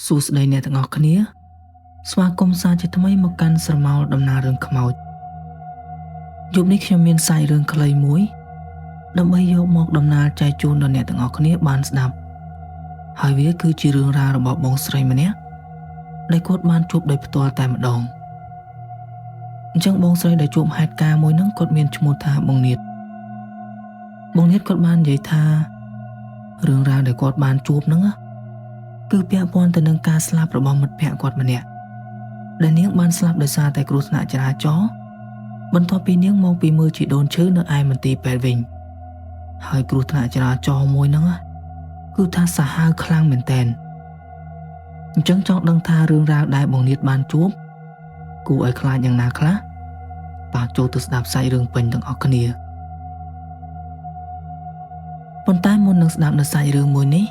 សួស្តីអ្នកទាំងអស់គ្នាស្វាគមន៍សាជាថ្មីមកកាន់ស្រមោលដំណើររឿងខ្មោចយប់នេះខ្ញុំមានសាច់រឿងខ្លីមួយដើម្បីយកមកដំណើរចែកជូនដល់អ្នកទាំងអស់គ្នាបានស្ដាប់ហើយវាគឺជារឿងរ៉ាវរបស់បងស្រីម្នាក់ដែលគាត់បានជួបដោយផ្ទាល់តែម្ដងអញ្ចឹងបងស្រីដែលជួបហេតុការណ៍មួយហ្នឹងគាត់មានឈ្មោះថាបងនាតគាត់បាននិយាយថារឿងរ៉ាវដែលគាត់បានជួបហ្នឹងគឺពាក់ព័ន្ធទៅនឹងការស្លាប់របស់មិត្តភក្តិគាត់ម្នាក់ដែលនាងបានស្លាប់ដោយសារតែគ្រោះថ្នាក់ចរាចរណ៍បន្ទាប់ពីនាងមកពីមើលជីដូនឈឺនៅឯមន្ទីរពេទ្យវិញហើយគ្រោះថ្នាក់ចរាចរណ៍មួយហ្នឹងគឺថាសាហាវខ្លាំងមែនទែនអញ្ចឹងចង់ដឹងថារឿងរ៉ាវដែលបងនាតបានជួបគួរឲ្យខ្លាចយ៉ាងណាខ្លះបាទចូលទៅស្ដាប់សាច់រឿងពេញទាំងអស់គ្នាប៉ុន្តែមុននឹងស្ដាប់នៅសាច់រឿងមួយនេះ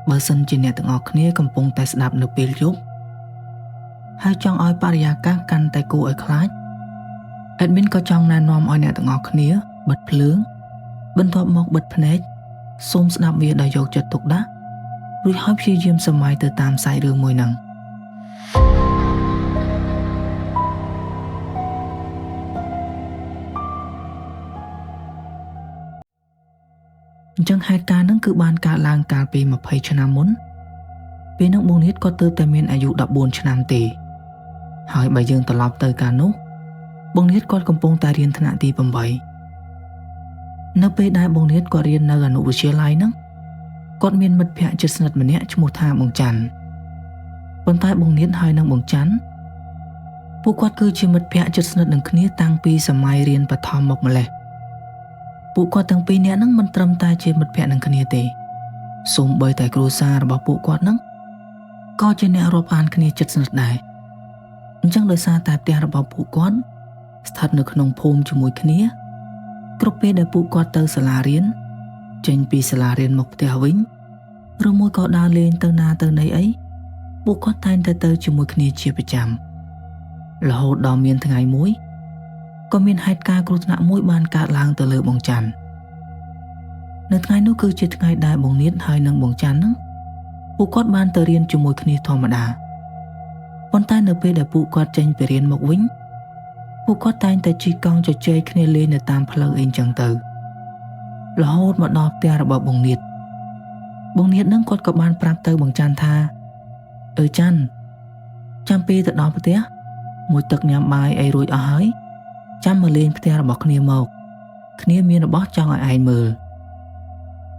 បើសិនជាអ្នកទាំងអស់គ្នាកំពុងតែស្ដាប់នៅពេលយប់ហើយចង់ឲ្យបរិយាកាសកាន់តែគួរឲ្យខ្លាច admin ក៏ចង់ណែនាំឲ្យអ្នកទាំងអស់គ្នាបិទភ្លើងបន្ទាប់មកបិទភ្នែកសូមស្ដាប់វាដោយយកចិត្តទុកដាក់រួចហើយព្យាយាមសម័យទៅតាមសាច់រឿងមួយហ្នឹងអញ្ចឹងហេតុការណ៍ហ្នឹងគឺបានកើតឡើងកាលពី20ឆ្នាំមុនពេលនោះបងនាតគាត់ទើបតែមានអាយុ14ឆ្នាំទេហើយបើយើងត្រឡប់ទៅកាលនោះបងនាតគាត់កំពុងតែរៀនថ្នាក់ទី8នៅពេលដែលបងនាតគាត់រៀននៅអនុវិទ្យាល័យហ្នឹងគាត់មានមិត្តភក្តិជិតស្និទ្ធម្នាក់ឈ្មោះថាបងច័ន្ទប៉ុន្តែបងនាតហើយនិងបងច័ន្ទពួកគាត់គឺជាមិត្តភក្តិជិតស្និទ្ធនឹងគ្នាតាំងពីសម័យរៀនបឋមមកម្លេះពួកគាត់ទាំងពីរនាក់ហ្នឹងមិនត្រឹមតែជាមិត្តភក្តិនឹងគ្នាទេសូម្បីតែគ្រួសាររបស់ពួកគាត់ហ្នឹងក៏ជាអ្នករាប់អានគ្នាជិតស្និទ្ធដែរអញ្ចឹងដោយសារតែផ្ទះរបស់ពួកគាត់ស្ថិតនៅក្នុងភូមិជាមួយគ្នាគ្រប់ពេលដែលពួកគាត់ទៅសាលារៀនចេញពីសាលារៀនមកផ្ទះវិញឬមួយក៏ដើរលេងទៅណាទៅណីអីពួកគាត់តែងតែទៅជាមួយគ្នាជាប្រចាំរហូតដល់មានថ្ងៃមួយក៏មានហេតុការណ៍គ្រោះថ្នាក់មួយបានកើតឡើងទៅលើបងច័ន្ទនៅថ្ងៃនោះគឺជាថ្ងៃដែលបងនាតហើយនិងបងច័ន្ទហ្នឹងពួកគាត់បានទៅរៀនជាមួយគ្នាធម្មតាប៉ុន្តែនៅពេលដែលពួកគាត់ចេញពីរៀនមកវិញពួកគាត់តែងតែជិះកង់ជជែកគ្នាលេងនៅតាមផ្លូវអីចឹងទៅរហូតមកដល់ផ្ទះរបស់បងនាតហ្នឹងគាត់ក៏បានប្រាប់ទៅបងច័ន្ទថាច័ន្ទចាំពេលទៅដល់ផ្ទះមួយទឹកញ៉ាំបាយអីរួចអស់ហើយចាំមកលេងផ្ទះរបស់គ្នាមកគ្នាមានរបស់ចង់ឲ្យឯងមើល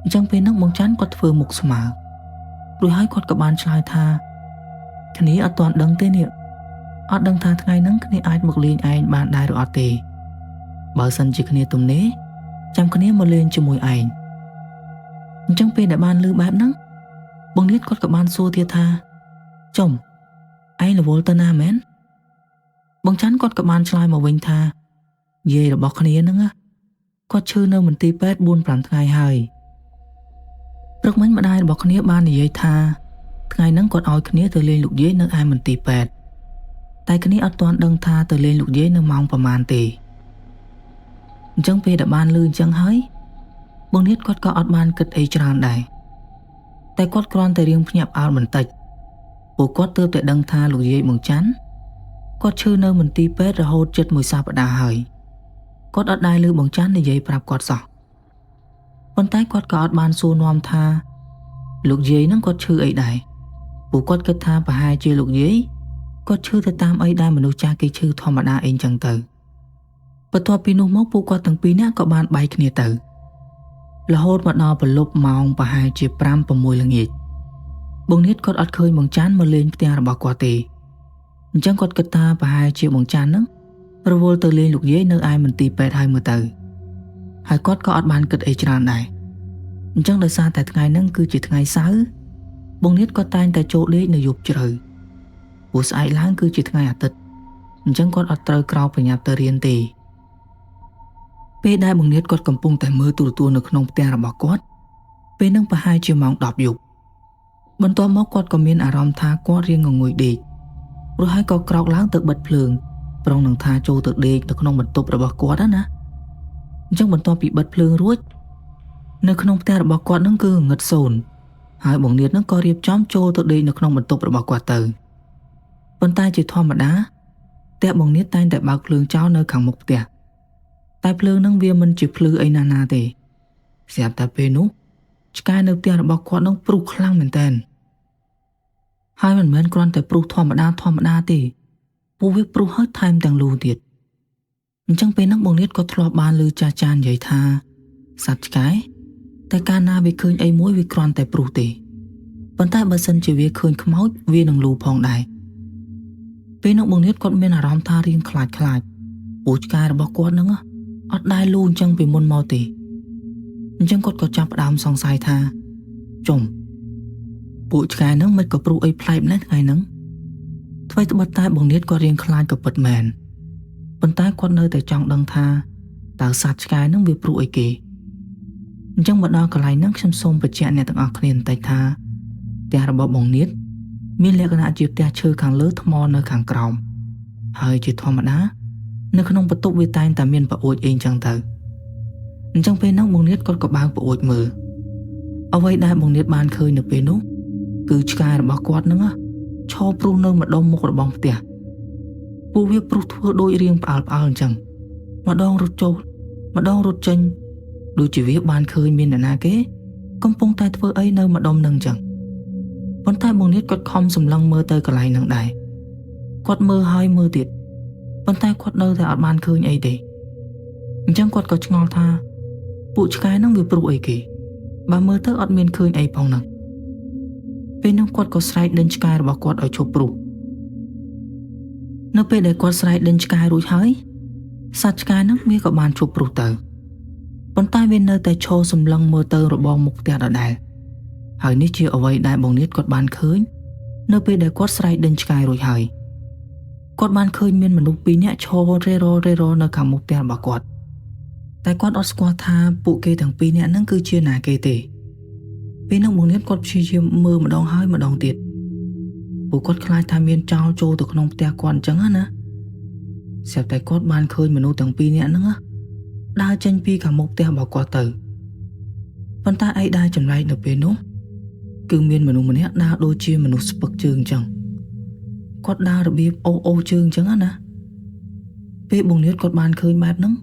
អញ្ចឹងពេលហ្នឹងបងច័ន្ទគាត់ធ្វើមុខស្មើរួចហើយគាត់ក៏បានឆ្លើយថាគ្នាអត់ទាន់ដឹងទេនេះអត់ដឹងថាថ្ងៃហ្នឹងគ្នាអាចមកលេងឯងបានដែរឬអត់ទេបើសិនជាគ្នាទំនេរចាំគ្នាមកលេងជាមួយឯងអញ្ចឹងពេលដែលបានឮបែបហ្នឹងបងនាតគាត់ក៏បានសួរទៀតថាចំឯងរវល់ទៅណាមែនបងច័ន្ទគាត់ក៏បានឆ្លើយមកវិញថាយាយរបស់គ្នាហ្នឹងគាត់ឈឺនៅមន្ទីរពេទ្យ 4-5 ថ្ងៃហើយព្រឹកមិញម្ដាយរបស់គ្នាបាននិយាយថាថ្ងៃហ្នឹងគាត់ឲ្យគ្នាទៅលេងលោកយាយនៅឯមន្ទីរពេទ្យតែគ្នាអត់ទាន់ដឹងថាទៅលេងលោកយាយនៅម៉ោងប្រហែលទេអញ្ចឹងពេលដែលបានឮអញ្ចឹងហើយបងនាតគាត់ក៏អត់បានគិតអីច្រើនដែរតែគាត់គ្រាន់តែរៀងភ្ញាក់ផ្អើលបន្តិចពួកគាត់ទើបតែដឹងថាលោកយាយបងច័ន្ទគាត់ឈឺនៅមន្ទីរពេទ្យរហូតជិតមួយសប្តាហ៍ហើយគាត់អត់ដែលឮបងច័ន្ទនិយាយប្រាប់គាត់សោះប៉ុន្តែគាត់ក៏អត់បានសួរនាំថាលោកយាយហ្នឹងគាត់ឈឺអីដែរពួកគាត់គិតថាប្រហែលជាលោកយាយគាត់ឈឺទៅតាមអីដែលមនុស្សចាស់គេឈឺធម្មតាអីចឹងទៅបន្ទាប់ពីនោះមកពួកគាត់ទាំងពីរនាក់ក៏បានបែកគ្នាទៅរហូតមកដល់ប្រលប់ម៉ោងប្រហែលជា 5-6 ល្ងាចបងនាតគាត់អត់ឃើញបងច័ន្ទមកលេងផ្ទះរបស់គាត់ទេអញ្ចឹងគាត់គិតថាប្រហែលជាបងច័ន្ទហ្នឹងរវល់ទៅលេងលោកយាយនៅឯមន្ទីរពេទ្យហើយមើលទៅហើយគាត់ក៏អត់បានគិតអីច្រើនដែរអញ្ចឹងដោយសារតែថ្ងៃហ្នឹងគឺជាថ្ងៃសៅរ៍បងនាតគាត់តែងតែចូលលេងនៅយប់ជ្រៅព្រោះស្អែកឡើងគឺជាថ្ងៃអាទិត្យអញ្ចឹងគាត់អត់ត្រូវក្រោកប្រញាប់ទៅរៀនទេពេលដែលបងនាតគាត់កំពុងតែមើលទូរទស្សន៍នៅក្នុងផ្ទះរបស់គាត់ពេលហ្នឹងប្រហែលជាម៉ោង 10 យប់បន្ទាប់មកគាត់ក៏មានអារម្មណ៍ថាគាត់រៀងងងុយដេករួចហើយក៏ក្រោកឡើងទៅបិទភ្លើងប្រុងនឹងថាចូលទៅដេកនៅក្នុងបន្ទប់របស់គាត់ណាអញ្ចឹងបន្ទាប់ពីបិទភ្លើងរួចនៅក្នុងផ្ទះរបស់គាត់នឹងគឺងឹតសូន្យ ហើយបងនាងនឹងក៏រៀបចំចូលទៅដេកនៅក្នុងបន្ទប់របស់គាត់ទៅប៉ុន្តែជាធម្មតាផ្ទះបងនាងតែងតែបើកភ្លើងចោលនៅខាងមុខផ្ទះតែភ្លើងនឹងវាមិនជាភ្លឺអីណាទេស្រាប់តែពេលនោះឆ្កែនៅផ្ទះរបស់គាត់នឹងព្រុសខ្លាំងមែនទែនហើយមិនមែនគ្រាន់តែព្រុសធម្មតាទេពួកវាព្រុសហើយថែមទាំងលូទៀតអញ្ចឹងពេលហ្នឹងបងនាងក៏ធ្លាប់បានឮចាស់និយាយថាសត្វឆ្កែតែកាលណាវាឃើញអីមួយវាគ្រាន់តែព្រុសទេប៉ុន្តែបើសិនជាវាឃើញខ្មោចវានឹងលូផងដែរពេលនោះបងនាងគាត់មានអារម្មណ៍ថារៀងខ្លាចពួកឆ្កែរបស់គាត់ហ្នឹងអត់ដែលលូអញ្ចឹងពីមុនមកទេអញ្ចឹងគាត់ក៏ចាប់ផ្ដើមសង្ស័យថាចុំពួកឆ្កែហ្នឹងមិនក៏ព្រុសអីប្លែកម្ល៉េះថ្ងៃហ្នឹងថ្មីត្បិតតែបងនាងគាត់រៀងខ្លាចក៏ពិតមែនប៉ុន្តែគាត់នៅតែចង់ដឹងថាតើសត្វឆ្កែហ្នឹងវាព្រុសអីគេអញ្ចឹងមកដល់កន្លែងហ្នឹងខ្ញុំសូមបញ្ជាក់អ្នកទាំងអស់គ្នាបន្តិចថាផ្ទះរបស់បងនាងមានលក្ខណៈជាផ្ទះឈើខាងលើថ្មនៅខាងក្រោមហើយជាធម្មតានៅក្នុងបន្ទប់វាតែងតែមានប្អួចអីចឹងទៅអញ្ចឹងពេលហ្នឹងបងនាងគាត់ក៏បើកប្អួចមើលអ្វីដែលបងនាងបានឃើញនៅពេលនោះគឺឆ្កែរបស់គាត់ហ្នឹងឈរព្រុសនៅម្ដុំមុខរបស់ផ្ទះពួកវាព្រុសធ្វើដូចរៀងផ្អើលអញ្ចឹងម្ដងរត់ចូលម្ដងរត់ចេញដូចជាវាបានឃើញមានអ្នកណាគេកំពុងតែធ្វើអីនៅម្ដុំហ្នឹងអញ្ចឹងប៉ុន្តែបងនាងគាត់ខំសម្លឹងមើលទៅកន្លែងហ្នឹងដែរគាត់មើលហើយមើលទៀតប៉ុន្តែគាត់នៅតែអត់បានឃើញអីទេអញ្ចឹងគាត់ក៏ឆ្ងល់ថាពួកឆ្កែហ្នឹងវាព្រុសអីគេបើមើលទៅអត់មានឃើញអីផងហ្នឹងពេលនោះគាត់ក៏ស្រែកដេញឆ្កែរបស់គាត់ឲ្យឈប់ព្រុសនៅពេលដែលគាត់ស្រែកដេញឆ្កែរួចហើយសត្វឆ្កែហ្នឹងវាក៏បានឈប់ព្រុសទៅប៉ុន្តែវានៅតែឈរសម្លឹងមើលទៅរបងមុខផ្ទះដដែលហើយនេះជាអ្វីដែលបងនាងគាត់បានឃើញនៅពេលដែលគាត់ស្រែកដេញឆ្កែរួចហើយគាត់បានឃើញមានមនុស្សពីរនាក់ឈររេរនៅខាងមុខផ្ទះរបស់គាត់តែគាត់អត់ស្គាល់ថាពួកគេទាំងពីរនាក់ហ្នឹងគឺជាណាគេទេពេលនោះបងនាងគាត់ព្យាយាមមើលម្ដងហើយម្ដងទៀតពួកគាត់ខ្លាចថាមានចោរចូលទៅក្នុងផ្ទះគាត់អញ្ចឹងណាស្រាប់តែគាត់បានឃើញមនុស្សទាំងពីរនាក់ហ្នឹងដើរចេញពីខាងមុខផ្ទះរបស់គាត់ទៅប៉ុន្តែឯដែលចម្លែកនៅពេលនោះគឺមានមនុស្សម្នាក់ដើរដូចជាមនុស្សស្ពឹកជើងអញ្ចឹងគាត់ដើររបៀបអូជើងអញ្ចឹងណាពេលបងនាងគាត់បានឃើញបែបហ្នឹង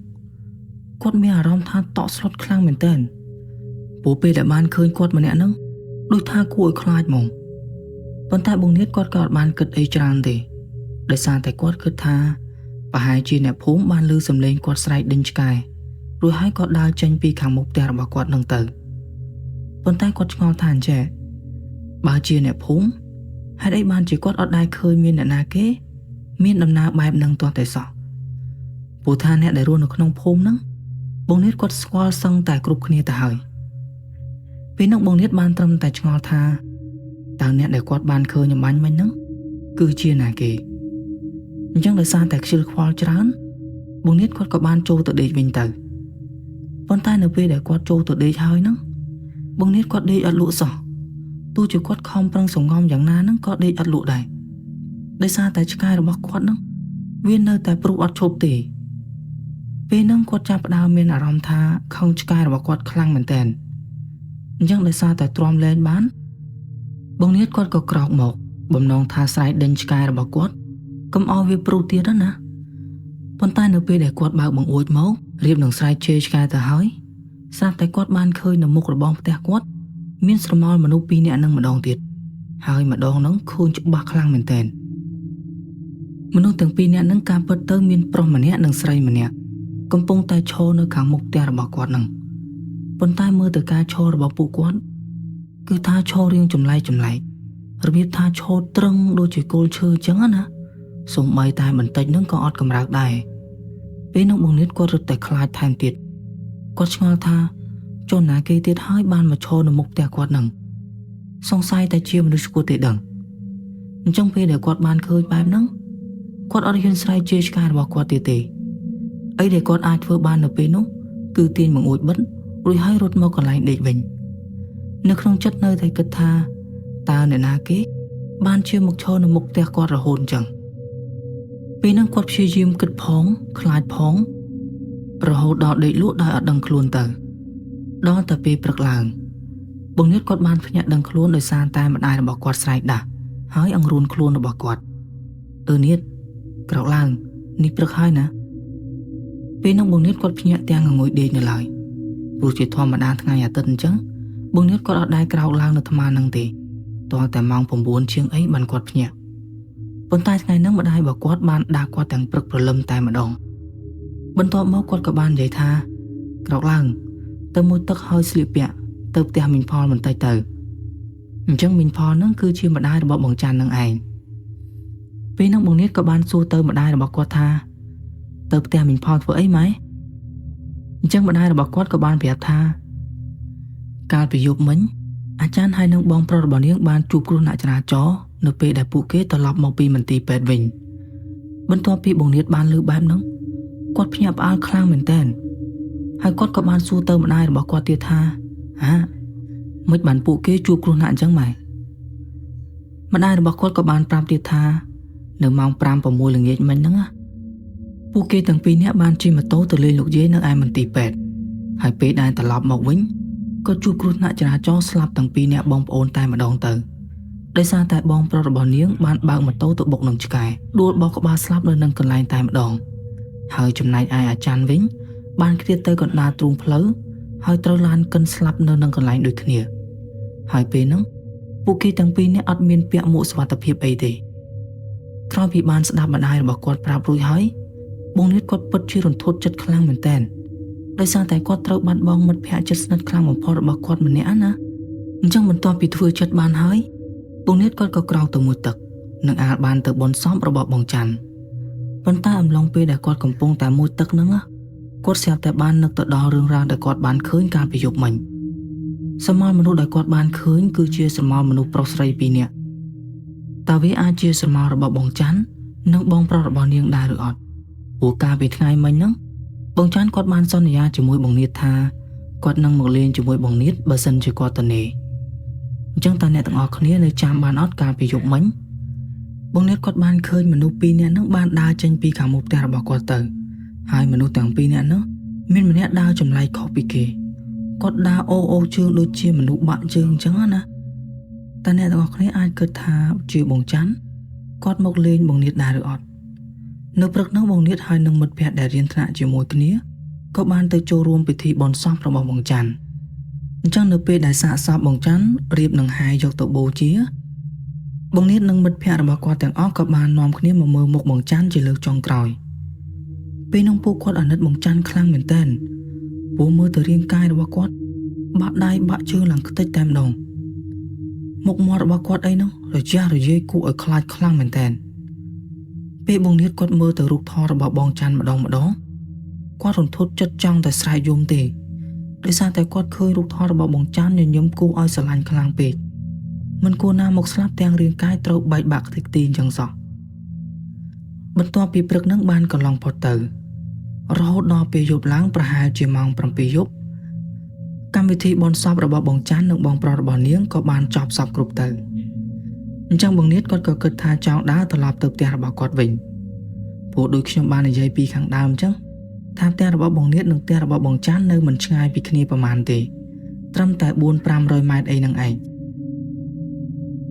គាត់មានអារម្មណ៍ថាតក់ស្លុតខ្លាំងមែនទែនព្រោះពេលដែលបានឃើញគាត់ម្នាក់ហ្នឹងដូចថាគួរឲ្យខ្លាចហ្មងប៉ុន្តែបងនាងគាត់ក៏អត់បានគិតអីច្រើនទេដោយសារតែគាត់គិតថាប្រហែលជាអ្នកភូមិបានឮសំឡេងគាត់ស្រែកដេញឆ្កែរួចហើយគាត់ដើរចេញពីខាងមុខផ្ទះរបស់គាត់ហ្នឹងទៅប៉ុន្តែគាត់ឆ្ងល់ថាអញ្ចេះបើជាអ្នកភូមិហេតុអីបានជាគាត់អត់ដែលឃើញមានអ្នកណាគេមានដំណើរបែបហ្នឹងទាល់តែសោះព្រោះថាអ្នកដែលរស់នៅក្នុងភូមិហ្នឹងបងនាងគាត់ស្គាល់សឹងតែគ្រប់គ្នាទៅហើយពេលនោះបងនាងបានត្រឹមតែឆ្ងល់ថាតើអ្នកដែលគាត់បានឃើញអំបញ្ញមិញហ្នឹងគឺជាណាគេអញ្ចឹងដោយសារតែខ្ជិលខ្វល់ច្រើនបងនាងគាត់ក៏បានចូលទៅដេកវិញទៅប៉ុន្តែនៅពេលដែលគាត់ចូលទៅដេកហើយហ្នឹងបងនាងគាត់ដេកអត់លក់សោះទោះជាគាត់ខំប្រឹងសង្ងំយ៉ាងណាហ្នឹងក៏ដេកអត់លក់ដែរដោយសារតែឆ្កែរបស់គាត់ហ្នឹងវានៅតែព្រុសអត់ឈប់ទេពេលហ្នឹងគាត់ចាប់ផ្ដើមមានអារម្មណ៍ថាខឹងឆ្កែរបស់គាត់ខ្លាំងមែនទែនអញ្ចឹងដោយសារតែទ្រាំលែងបានបងនាងគាត់ក៏ក្រោកមកបំណងថាស្រែកដេញឆ្កែរបស់គាត់កុំឲ្យវាព្រុសទៀតណាប៉ុន្តែនៅពេលដែលគាត់បើកបង្អួចមករៀបនឹងស្រែកជេរឆ្កែទៅហើយស្រាប់តែគាត់បានឃើញនៅមុខរបងផ្ទះគាត់មានស្រមោលមនុស្សពីរនាក់នឹងម្ដងទៀតហើយម្ដងហ្នឹងឃើញច្បាស់ខ្លាំងមែនទែនមនុស្សទាំងពីរនាក់ហ្នឹងការពិតទៅមានប្រុសម្នាក់និងស្រីម្នាក់កំពុងតែឈរនៅខាងមុខផ្ទះរបស់គាត់ហ្នឹងប៉ុន្តែមើលទៅការឈររបស់ពួកគាត់គឺថាឈររៀងចម្លែករបៀបថាឈរត្រឹងដូចជាគល់ឈើអញ្ចឹងណាសូម្បីតែបន្តិចហ្នឹងក៏អត់កម្រើកដែរពេលនោះបងនាងគាត់រត់តែខ្លាចថែមទៀតគាត់ឆ្ងល់ថាជនណាគេទៀតហើយបានមកឈរនៅមុខផ្ទះគាត់ហ្នឹងសង្ស័យតែជាមនុស្សឈួតទេដឹងអញ្ចឹងពេលដែលគាត់បានឃើញបែបហ្នឹងគាត់អត់ហ៊ានស្រែកជេរឆ្កែរបស់គាត់ទៀតទេអីដែលគាត់អាចធ្វើបាននៅពេលនោះគឺទាញបង្អួចបិទរួចហើយរត់មកកន្លែងដេកវិញនៅក្នុងចិត្តនៅតែគិតថាតើអ្នកណាគេបានជាមកឈរនៅមុខផ្ទះគាត់រហូតអញ្ចឹងពេលហ្នឹងគាត់ព្យាយាមគិតផងខ្លាចផងរហូតដល់ដេកលក់ដោយអត់ដឹងខ្លួនទៅដល់តែពេលព្រឹកឡើង បងនេះគាត់បានភ្ញាក់ដឹងខ្លួនដោយសារតែម្ដាយរបស់គាត់ស្រែកដាស់ហើយអង្រួនខ្លួនរបស់គាត់នេះក្រោកឡើងនេះព្រឹកហើយណាពេលនោះបងនេះគាត់ភ្ញាក់ទាំងងុយដេកនៅឡើយព្រោះជាធម្មតាថ្ងៃអាទិត្យអញ្ចឹងបងនេះគាត់អត់ដែរក្រោកឡើងនៅថ្មហ្នឹងទេទាល់តែម៉ោង 9 ជាងអីបានគាត់ភ្ញាក់ប៉ុន្តែថ្ងៃហ្នឹងម្ដាយរបស់គាត់បានដាក់គាត់ទាំងព្រឹកព្រលឹមតែម្ដងបន្ទាប់មកគាត់ក៏បាននិយាយថាក្រោកឡើងទៅមួយទឹកហើយស្លៀកពាក់ទៅផ្ទះមីងផលបន្តិចទៅអញ្ចឹងមីងផលហ្នឹងគឺជាម្ដាយរបស់បងច័ន្ទនឹងឯងពេលហ្នឹងបងនេះក៏បានសួរទៅម្ដាយរបស់គាត់ថាទៅផ្ទះមីងផលធ្វើអីម៉ែអញ្ចឹងម្ដាយរបស់គាត់ក៏បានប្រាប់ថាកាលពីយប់មិញអាចារ្យហើយនឹងបងប្រុសរបស់នាងបានជួបគ្រោះថ្នាក់ចរាចរណ៍នៅពេលដែលពួកគេត្រឡប់មកពីមន្ទីរពេទ្យវិញបន្ទាប់ពីបងនេះបានលើបែបហ្នឹងគាត់ភ្ញាក់ផ្អើលខ្លាំងមែនទែនហើយគាត់ក៏បានសួរទៅម្ដាយរបស់គាត់ទៀតថាមិនបានពួកគេជួបគ្រោះថ្នាក់អញ្ចឹងម៉ែម្ដាយរបស់គាត់ក៏បានប្រាប់ទៀតថានៅម៉ោង 5-6 ល្ងាចមិញហ្នឹងពួកគេទាំងពីរនាក់បានជិះម៉ូតូទៅលេងលោកយាយនៅឯមន្ទីរពេទ្យហើយពេលដែលត្រឡប់មកវិញក៏ជួបគ្រោះថ្នាក់ចរាចរណ៍ស្លាប់ទាំងពីរនាក់បងប្អូនតែម្ដងទៅដោយសារតែបងប្រុសរបស់នាងបានបើកម៉ូតូទៅបុកនឹងឆ្កែដួលបោះក្បាលស្លាប់នៅនឹងកន្លែងតែម្ដងហើយចំណែកឯអាចារ្យវិញបានឃ្លាតទៅកណ្ដាលទ្រូងផ្លូវហើយត្រូវឡានកិនស្លាប់នៅនឹងកន្លែងដូចគ្នាហើយពេលហ្នឹងពួកគេទាំងពីរនាក់អត់មានពាក់មួកសុវត្ថិភាពអីទេក្រោយពីបានស្ដាប់ម្ដាយរបស់គាត់ប្រាប់រួចហើយបងនេះគាត់ពិតជារន្ធត់ចិត្តខ្លាំងមែនទែនដោយសារតែគាត់ត្រូវបាត់បង់មិត្តភក្តិជិតស្និទ្ធខ្លាំងបំផុតរបស់គាត់ម្នាក់ណាអញ្ចឹងបន្ទាប់ពីធ្វើចិត្តបានហើយបងនេះគាត់ក៏ក្រោកទៅមួយទឹកនឹងអាចបានទៅបន់សមរបស់បងច័ន្ទប៉ុន្តែអំឡុងពេលដែលគាត់កំពុងតែមួយទឹកហ្នឹងគាត់ស្រាប់តែបាននឹកទៅដល់រឿងរ៉ាវដែលគាត់បានឃើញកាលពីយប់មិញសមល់មនុស្សដែលគាត់បានឃើញគឺជាសមល់មនុស្សប្រុសស្រីពីរនាក់តើវាអាចជាសមល់របស់បងច័ន្ទនិងបងប្រុសរបស់នាងដែរឬអត់ព្រោះកាលពីថ្ងៃមិញហ្នឹងបងច័ន្ទគាត់បានសន្យាជាមួយបងនាថថាគាត់នឹងមកលេងជាមួយបងនាថបើសិនជាគាត់ទៅនេអញ្ចឹងតើអ្នកទាំងអស់គ្នានៅចាំបានអត់កាលពីយប់មិញបងនាថគាត់បានឃើញមនុស្សពីរនាក់ហ្នឹងបានដើរចេញពីខាងមុខផ្ទះរបស់គាត់ទៅហើយមនុស្សទាំងពីរនាក់នោះមានម្នាក់ដើរចម្លែកខុសពីគេគាត់ដើរអូជើងដូចជាមនុស្សបាក់ជើងអញ្ចឹងណាតើអ្នកទាំងអស់គ្នាអាចគិតថាជាបងច័ន្ទគាត់មកលេងបងនាថដែរឬអត់នៅព្រឹកនោះបងនាថហើយនឹងមិត្តភ័ក្តិដែលរៀនថ្នាក់ជាមួយគ្នាក៏បានទៅចូលរួមពិធីបុណ្យសពរបស់បងច័ន្ទអញ្ចឹងនៅពេលដែលសាកសពបងច័ន្ទរៀបនឹងហាយយកទៅបូជាបងនាថនិងមិត្តភ័ក្តិរបស់គាត់ទាំងអស់ក៏បាននាំគ្នាមកមើលមុខបងច័ន្ទជាលើកចុងក្រោយពេលនោះពួកគាត់អាណិតបងច័ន្ទខ្លាំងមែនទែនព្រោះមើលទៅរាងកាយរបស់គាត់បាក់ដៃបាក់ជើងឡើងខ្ទេចតែម្ដងមុខមាត់របស់គាត់អីនោះរយះរយាយគួរឲ្យខ្លាចខ្លាំងមែនទែនពេលបងនាថគាត់មើលទៅរូបថតរបស់បងច័ន្ទម្ដងគាត់រន្ធត់ចិត្តចង់តែស្រែកយំទេដោយសារតែគាត់ឃើញរូបថតរបស់បងច័ន្ទញញឹមគួរឲ្យស្រឡាញ់ខ្លាំងពេកមិនគួរណាមកស្លាប់ទាំងរាងកាយត្រូវបែកបាក់ខ្ទេចខ្ទីអញ្ចឹងសោះបន្ទាប់ពីព្រឹកនឹងបានកន្លងផុតទៅរហូតដល់ពេលយប់ឡើងប្រហែលជាម៉ោង 7 យប់កម្មវិធីបុណ្យសពរបស់បងច័ន្ទនិងបងប្រុសរបស់នាងក៏បានចប់សពគ្រប់ទៅអញ្ចឹងបងនាថគាត់ក៏គិតថាចង់ដើរត្រឡប់ទៅផ្ទះរបស់គាត់វិញព្រោះដូចខ្ញុំបាននិយាយពីខាងដើមអញ្ចឹងថាផ្ទះរបស់បងនាថនិងផ្ទះរបស់បងច័ន្ទនៅមិនឆ្ងាយពីគ្នាប្រហែលទេត្រឹមតែ 400-500 ម៉ែត្រអីហ្នឹងឯង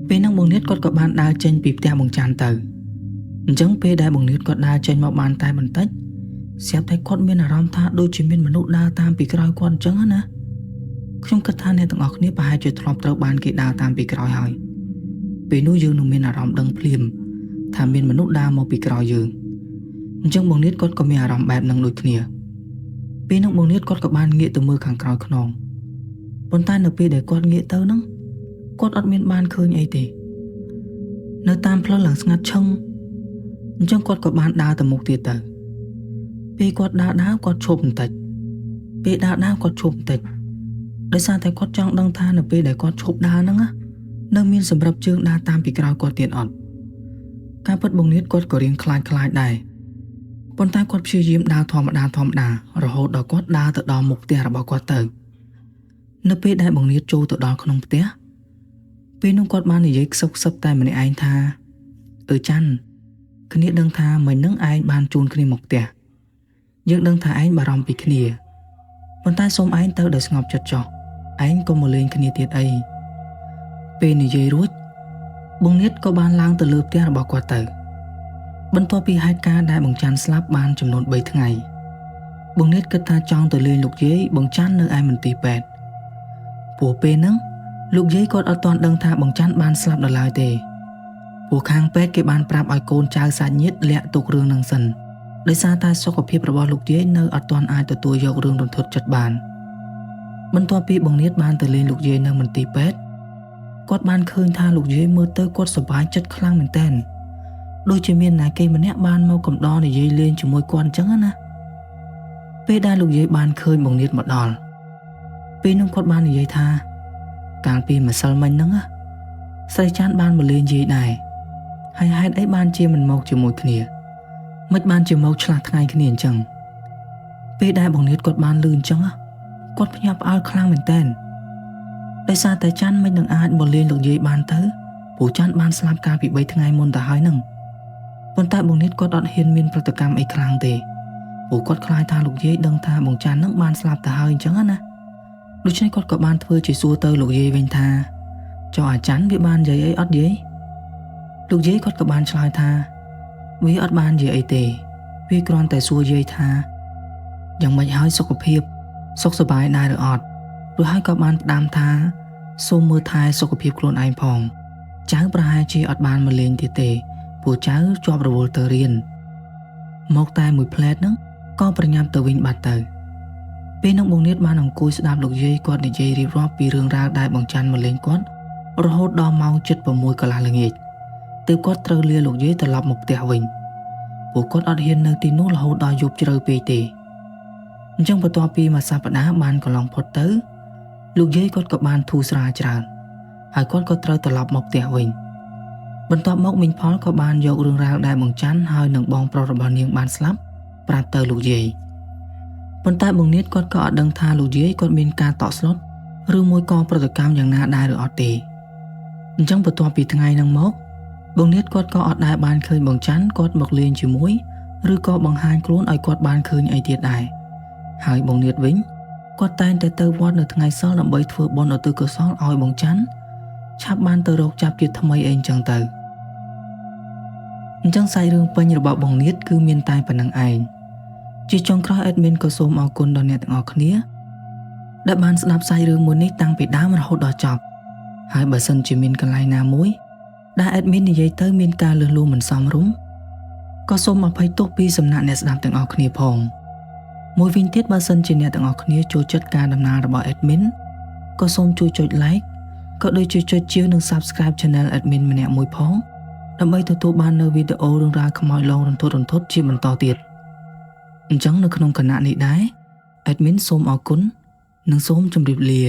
ពេលហ្នឹងបងនាថគាត់ក៏បានដើរចេញពីផ្ទះបងច័ន្ទទៅអញ្ចឹងពេលដែលបងនាថគាត់ដើរចេញមកបានតែបន្តិចស្រាប់តែគាត់មានអារម្មណ៍ថាដូចជាមានមនុស្សដើរតាមពីក្រោយគាត់អញ្ចឹងណាខ្ញុំគិតថាអ្នកទាំងអស់គ្នាប្រហែលជាធ្លាប់ត្រូវបានគេដើរតាមពីក្រោយហើយពេលនោះយើងនឹងមានអារម្មណ៍ដឹងភ្លាមថាមានមនុស្សដើរមកពីក្រោយយើងអញ្ចឹងបងនាថគាត់ក៏មានអារម្មណ៍បែបហ្នឹងដូចគ្នាពេលនោះបងនាថគាត់ក៏បានងាកទៅមើលខាងក្រោយខ្នងប៉ុន្តែនៅពេលដែលគាត់ងាកទៅហ្នឹងគាត់អត់មានបានឃើញអីទេនៅតាមផ្លូវឡើងស្ងាត់ឈឹងអញ្ចឹងគាត់ក៏បានដើរទៅមុខទៀតទៅពេលគាត់ដើរគាត់ឈប់បន្តិចពេលដើរគាត់ឈប់បន្តិចដោយសារតែគាត់ចង់ដឹងថានៅពេលដែលគាត់ឈប់ដើរហ្នឹងនៅមានសម្រាប់ជើងដើរតាមពីក្រោយគាត់ទៀតអត់ការពិតបងនាថគាត់ក៏រៀងខ្លាចដែរប៉ុន្តែគាត់ព្យាយាមដើរធម្មតារហូតដល់គាត់ដើរទៅដល់មុខផ្ទះរបស់គាត់ទៅនៅពេលដែលបងនាថចូលទៅដល់ក្នុងផ្ទះពេលនោះគាត់បាននិយាយខ្សឹបតែម្នាក់ឯងថាច័ន្ទគ្នាដឹងថាមិញនឹងឯងបានជូនគ្នាមកផ្ទះយើងដឹងថាឯងបារម្ភពីគ្នាប៉ុន្តែសូមឯងទៅដោយស្ងប់ចិត្តចុះ ឯងក៏មកលេងគ្នាទៀតអីពេលនិយាយរួចបងនាតក៏បានឡើងទៅលើផ្ទះរបស់គាត់ទៅបន្ទាប់ពីហេតុការណ៍ដែលបងច័ន្ទស្លាប់បានចំនួន3ថ្ងៃបងនាតគិតថាចង់ទៅលេងលោកយាយបងច័ន្ទនៅឯមន្ទីរពេទ្យព្រោះពេលហ្នឹងលោកយាយគាត់អត់ទាន់ដឹងថាបងច័ន្ទបានស្លាប់ដល់ឡើយទេព្រោះខាងពេទ្យគេបានប្រាប់ឲ្យកូនចៅសាច់ញាតិលាក់ទុករឿងហ្នឹងសិនដោយសារតែសុខភាពរបស់លោកយាយនៅអត់ទាន់អាចទទួលយករឿងរន្ធត់ចិត្តបានបន្ទាប់ពីបងនាតបានទៅលេងលោកយាយនៅមន្ទីរពេទ្យគាត់បានឃើញថាលោកយាយមើលទៅគាត់សប្បាយចិត្តខ្លាំងមែនទែនដូចជាមានណាគេម្នាក់បានមកកំដរនិយាយលេងជាមួយគាត់អញ្ចឹងណាពេលដែលលោកយាយបានឃើញបងនាតមកដល់ពេលនោះគាត់បាននិយាយថាកាលពីម្សិលមិញហ្នឹងស្រីច័ន្ទបានមកលេងយាយដែរហើយហេតុអីបានជាមិនមកជាមួយគ្នាមិនបានជាមកឆ្លាស់ថ្ងៃគ្នាអញ្ចឹងពេលដែលបងនាតគាត់បានលឺអញ្ចឹងគាត់ភ្ញាក់ផ្អើលខ្លាំងមែនទែនដោយសារតែច័ន្ទមិននឹងអាចមកលេងលោកយាយបានទៅព្រោះច័ន្ទបានស្លាប់កាលពី3ថ្ងៃមុនទៅហើយហ្នឹងប៉ុន្តែបងនាតគាត់អត់ហ៊ានមានប្រតិកម្មអីខ្លាំងទេព្រោះគាត់ខ្លាចថាលោកយាយដឹងថាបងច័ន្ទហ្នឹងបានស្លាប់ទៅហើយអញ្ចឹងណាដូច្នេះគាត់ក៏បានធ្វើជាសួរទៅលោកយាយវិញថាចុះអាច័ន្ទវាបាននិយាយអីអត់យាយលោកយាយគាត់ក៏បានឆ្លើយថាវាអត់បាននិយាយអីទេវាគ្រាន់តែសួរយាយថាយ៉ាងម៉េចហើយសុខភាពសុខសប្បាយដែរឬអត់រួចហើយក៏បានផ្ដាំថាសូមមើលថែសុខភាពខ្លួនឯងផងចៅប្រហែលជាអត់បានមកលេងទៀតទេព្រោះចៅជាប់រវល់ទៅរៀនមកតែមួយផ្លែតហ្នឹងក៏ប្រញាប់ទៅវិញបាត់ទៅពេលនោះបងនាតបានអង្គុយស្ដាប់លោកយាយគាត់និយាយរៀបរាប់ពីរឿងរ៉ាវដែលបងច័ន្ទមកលេងគាត់រហូតដល់ម៉ោង 7:06 កន្លះល្ងាចទើបគាត់ត្រូវលាលោកយាយត្រឡប់មកផ្ទះវិញព្រោះគាត់អត់ហ៊ាននៅទីនោះរហូតដល់យប់ជ្រៅពេកទេអញ្ចឹងបន្ទាប់ពីមួយសប្តាហ៍បានកន្លងផុតទៅលោកយាយគាត់ក៏បានធូរស្រាលច្រើនហើយគាត់ក៏ត្រូវត្រឡប់មកផ្ទះវិញបន្ទាប់មកមីងផលក៏បានយករឿងរ៉ាវដែលបងច័ន្ទហើយនឹងបងប្រុសរបស់នាងបានស្លាប់ប្រាប់ទៅលោកយាយប៉ុន្តែបងនាតគាត់ក៏អត់ដឹងថាលោកយាយគាត់មានការតក់ស្លុតឬមួយក៏ប្រតិកម្មយ៉ាងណាដែរឬអត់ទេអញ្ចឹងបន្ទាប់ពីថ្ងៃហ្នឹងមកបងនាតគាត់ក៏អត់ដែលបានឃើញបងច័ន្ទគាត់មកលេងជាមួយឬក៏បង្ហាញខ្លួនឲ្យគាត់បានឃើញអីទៀតដែរហើយបងនាតវិញគាត់តែងតែទៅវត្តនៅថ្ងៃសៅរ៍ដើម្បីធ្វើបុណ្យឧទ្ទិសកុសលឲ្យបងច័ន្ទឆាប់បានទៅរកចាប់ជាតិថ្មីអីអញ្ចឹងទៅអញ្ចឹងសាច់រឿងពេញរបស់បងនាតគឺមានតែប៉ុណ្្នឹងឯងជាចុងក្រោយ admin ក៏សូមអរគុណដល់អ្នកទាំងអស់គ្នាដែលបានស្ដាប់សាច់រឿងមួយនេះតាំងពីដើមរហូតដល់ចប់ហើយបើសិនជាមានកន្លែងណាមួយដែល admin និយាយទៅមានការលើសលួសមិនសមរម្យក៏សូមអភ័យទោសពីសំណាក់អ្នកស្ដាប់ទាំងអស់គ្នាផងមួយវិញទៀតបើសិនជាអ្នកទាំងអស់គ្នាចូលចិត្តការដំណើររបស់ admin ក៏សូមជួយចុច like ក៏ដូចជាចុចជាវនិង subscribe channel admin ម្នាក់មួយផងដើម្បីទទួលបាននូវវីដេអូរឿងរ៉ាវខ្មោចលងរន្ធត់ជាបន្តទៀតអញ្ចឹងនៅក្នុងគណៈនេះដែរ admin សូមអរគុណនិងសូមជម្រាបលា